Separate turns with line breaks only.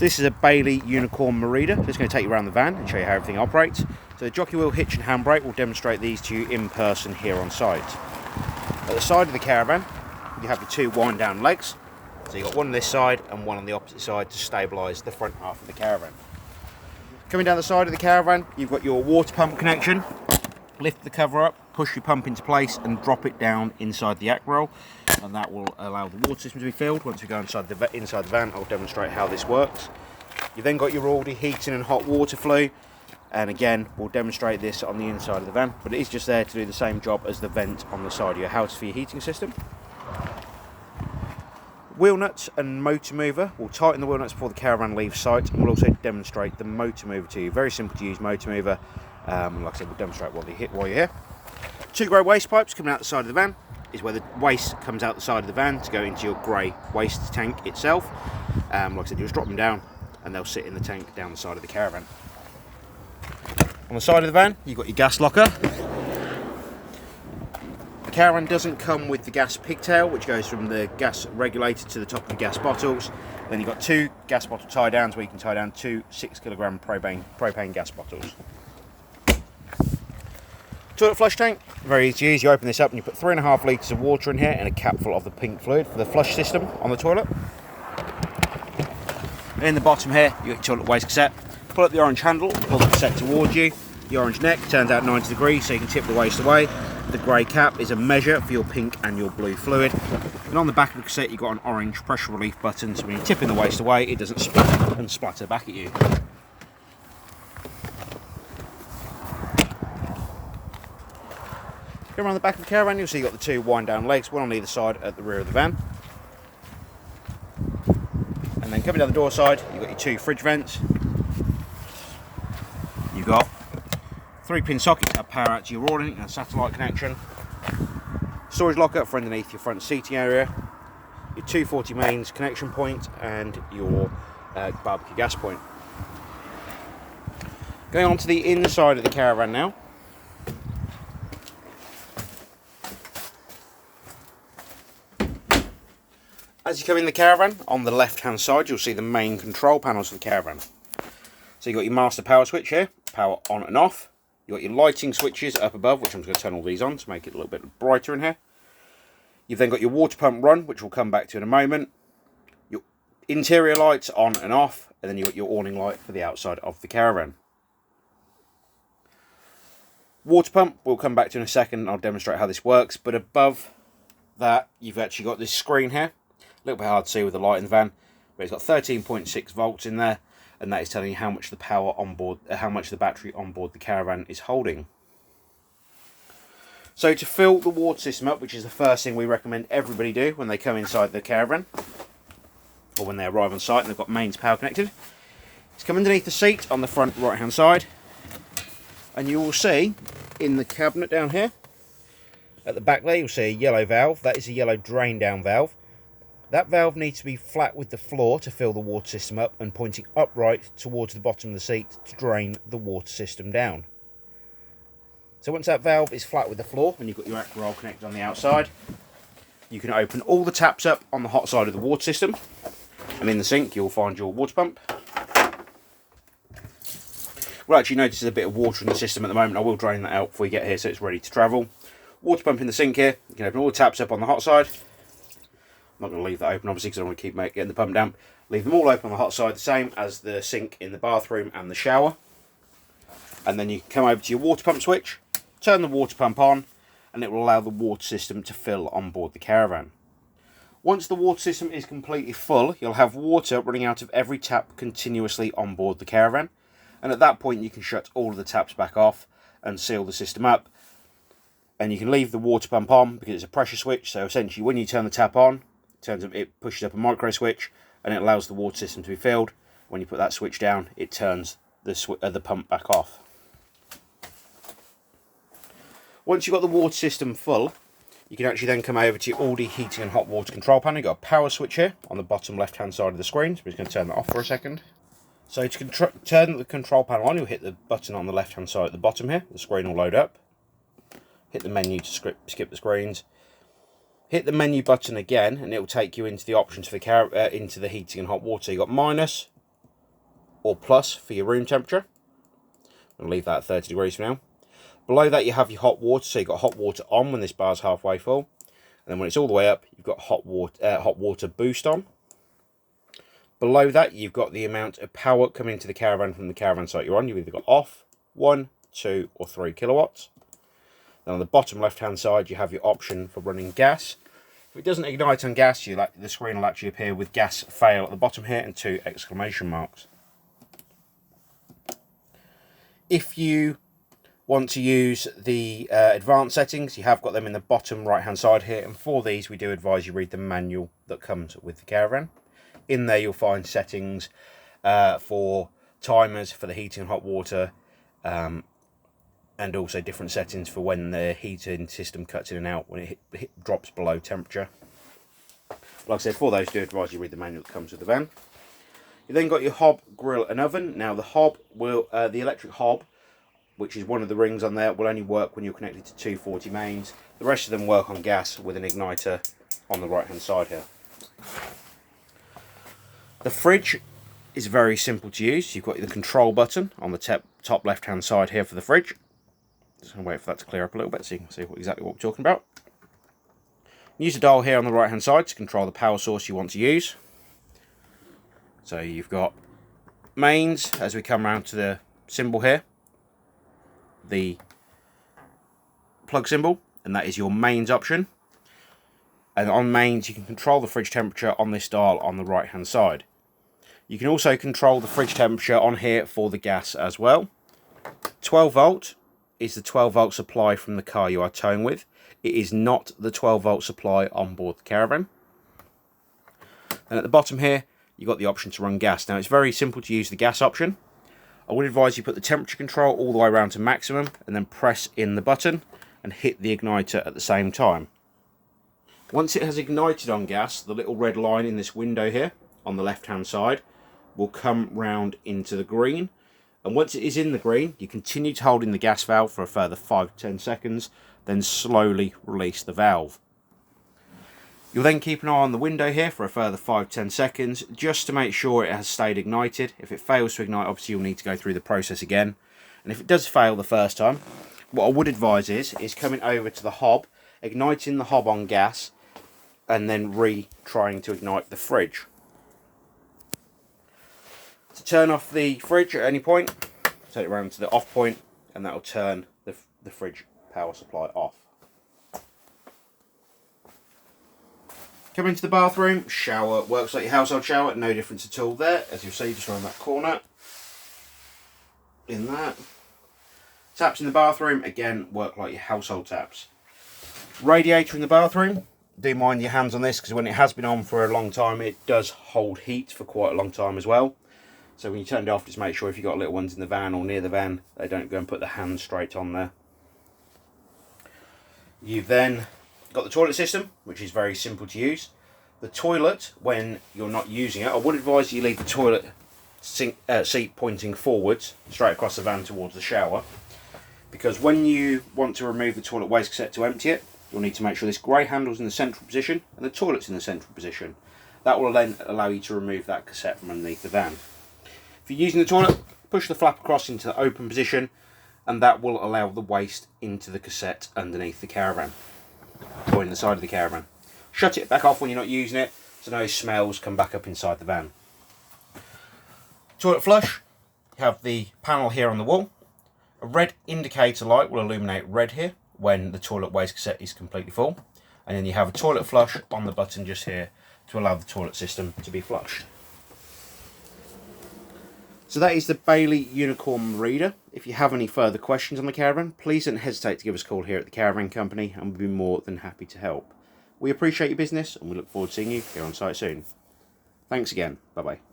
So this is a Bailey Unicorn Merida. Just going to take you around the van and show you how everything operates. So the jockey wheel, hitch and handbrake will demonstrate these to you in person here on site. At the side of the caravan, you have your two wind down legs. So you've got one on this side and one on the opposite side to stabilise the front half of the caravan. Coming down the side of the caravan, you've got your water pump connection. Lift the cover up, push your pump into place and drop it down inside the act roll, and that will allow the water system to be filled. Once we go inside the van, I'll demonstrate how this works. You've then got your Aldi heating and hot water flow, and again we'll demonstrate this on the inside of the van, but it is just there to do the same job as the vent on the side of your house for your heating system. Wheel nuts and motor mover. We'll tighten the wheel nuts before the caravan leaves site, and we'll also demonstrate the motor mover to you. Very simple to use motor mover. Like I said, we'll demonstrate while you're here. Two grey waste pipes coming out the side of the van is where the waste comes out the side of the van to go into your grey waste tank itself. Like I said, you just drop them down and they'll sit in the tank down the side of the caravan. On the side of the van, you've got your gas locker. The caravan doesn't come with the gas pigtail, which goes from the gas regulator to the top of the gas bottles. Then you've got two gas bottle tie downs where you can tie down two 6 kilogram propane gas bottles. Toilet flush tank, very easy to use. You open this up and you put 3.5 litres of water in here and a cap full of the pink fluid for the flush system on the toilet. And in the bottom here, you got your toilet waste cassette. Pull up the orange handle, pull the cassette towards you. The orange neck turns out 90 degrees so you can tip the waste away. The grey cap is a measure for your pink and your blue fluid. And on the back of the cassette, you've got an orange pressure relief button, so when you're tipping the waste away, it doesn't splatter and splatter back at you. Go around the back of the caravan, you'll see you've got the two wind down legs, one on either side at the rear of the van. And then coming down the door side, you've got your two fridge vents. You've got 3-pin sockets that power out to your awning and a satellite connection. Storage locker for underneath your front seating area. Your 240 mains connection point and your barbecue gas point. Going on to the inside of the caravan now. As you come in the caravan, on the left hand side you'll see the main control panels of the caravan. So you've got your master power switch here, power on and off. You've got your lighting switches up above, which I'm just going to turn all these on to make it a little bit brighter in here. You've then got your water pump run, which we'll come back to in a moment. Your interior lights on and off, and then you've got your awning light for the outside of the caravan. Water pump, we'll come back to in a second, and I'll demonstrate how this works, but above that you've actually got this screen here. A little bit hard to see with the light in the van, but it's got 13.6 volts in there, and that is telling you how much the power on board, how much the battery on board the caravan is holding. So to fill the water system up, which is the first thing we recommend everybody do when they come inside the caravan, or when they arrive on site and they've got mains power connected, is come underneath the seat on the front right hand side, and you will see in the cabinet down here, at the back there, you'll see a yellow valve. That is a yellow drain down valve. That valve needs to be flat with the floor to fill the water system up and pointing upright towards the bottom of the seat to drain the water system down. So once that valve is flat with the floor and you've got your act roll connected on the outside, you can open all the taps up on the hot side of the water system, and in the sink you'll find your water pump. We'll actually notice there's a bit of water in the system at the moment. I will drain that out before you get here so it's ready to travel. Water pump in the sink here. You can open all the taps up on the hot side. I'm not going to leave that open obviously because I don't want to keep getting the pump damp. Leave them all open on the hot side, the same as the sink in the bathroom and the shower. And then you can come over to your water pump switch, turn the water pump on, and it will allow the water system to fill on board the caravan. Once the water system is completely full, you'll have water running out of every tap continuously on board the caravan. And at that point you can shut all of the taps back off and seal the system up. And you can leave the water pump on because it's a pressure switch, so essentially when you turn the tap on, it pushes up a micro switch and it allows the water system to be filled. When you put that switch down, it turns the pump back off. Once you've got the water system full, you can actually then come over to your Aldi heating and hot water control panel. You've got a power switch here on the bottom left hand side of the screen, so we're just going to turn that off for a second. So to turn the control panel on, you'll hit the button on the left hand side at the bottom here. The screen will load up. Hit the menu to skip the screens. Hit the menu button again and it will take you into the options for into the heating and hot water. So you've got minus, or plus for your room temperature. I'll leave that at 30 degrees for now. Below that you have your hot water, so you've got hot water on when this bar's halfway full. And then when it's all the way up, you've got hot water boost on. Below that, you've got the amount of power coming into the caravan from the caravan site you're on. You've either got off, 1, 2 or 3 kilowatts. Then on the bottom left-hand side, you have your option for running gas. If it doesn't ignite on gas, the screen will actually appear with gas fail at the bottom here and 2 exclamation marks. If you want to use the advanced settings, you have got them in the bottom right-hand side here. And for these, we do advise you read the manual that comes with the caravan. In there, you'll find settings for timers for the heating and hot water, and also different settings for when the heating system cuts in and out when it drops below temperature. Like I said, for those, do advise you read the manual that comes with the van. You then got your hob, grill and oven. Now the hob will, the electric hob, which is one of the rings on there, will only work when you're connected to 240 mains. The rest of them work on gas with an igniter on the right hand side here. The fridge is very simple to use. You've got the control button on the top left hand side here for the fridge. Just going to wait for that to clear up a little bit so you can see exactly what we're talking about. Use the dial here on the right hand side to control the power source you want to use. So you've got mains as we come around to the symbol here, the plug symbol, and that is your mains option. And on mains you can control the fridge temperature on this dial on the right hand side. You can also control the fridge temperature on here for the gas as well. 12 volt is the 12 volt supply from the car you are towing with. It is not the 12 volt supply on board the caravan. And at the bottom here, you've got the option to run gas. Now it's very simple to use the gas option. I would advise you put the temperature control all the way around to maximum and then press in the button and hit the igniter at the same time. Once it has ignited on gas, the little red line in this window here on the left hand side will come round into the green, and once it is in the green, you continue to hold in the gas valve for a further 5 to 10 seconds, then slowly release the valve. You'll then keep an eye on the window here for a further 5 to 10 seconds just to make sure it has stayed ignited. If it fails to ignite, obviously you'll need to go through the process again, and if it does fail the first time, what I would advise is coming over to the hob, igniting the hob on gas, and then trying to ignite the fridge. To turn off the fridge at any point, take it around to the off point, and that will turn the fridge power supply off. Come into the bathroom, shower works like your household shower, no difference at all there, as you'll see just around that corner. In that. Taps in the bathroom, again, work like your household taps. Radiator in the bathroom, do mind your hands on this because when it has been on for a long time, it does hold heat for quite a long time as well. So when you turn it off, just make sure if you've got little ones in the van or near the van, they don't go and put the hands straight on there. You've then got the toilet system, which is very simple to use. The toilet, when you're not using it, I would advise you leave the toilet seat pointing forwards, straight across the van towards the shower. Because when you want to remove the toilet waste cassette to empty it, you'll need to make sure this grey handle's in the central position and the toilet's in the central position. That will then allow you to remove that cassette from underneath the van. If you're using the toilet, push the flap across into the open position, and that will allow the waste into the cassette underneath the caravan, or in the side of the caravan. Shut it back off when you're not using it, so no smells come back up inside the van. Toilet flush, you have the panel here on the wall. A red indicator light will illuminate red here when the toilet waste cassette is completely full, and then you have a toilet flush on the button just here to allow the toilet system to be flushed. So that is the Bailey Unicorn Merida. If you have any further questions on the caravan, please don't hesitate to give us a call here at the Caravan Company and we'll be more than happy to help. We appreciate your business and we look forward to seeing you here on site soon. Thanks again. Bye bye.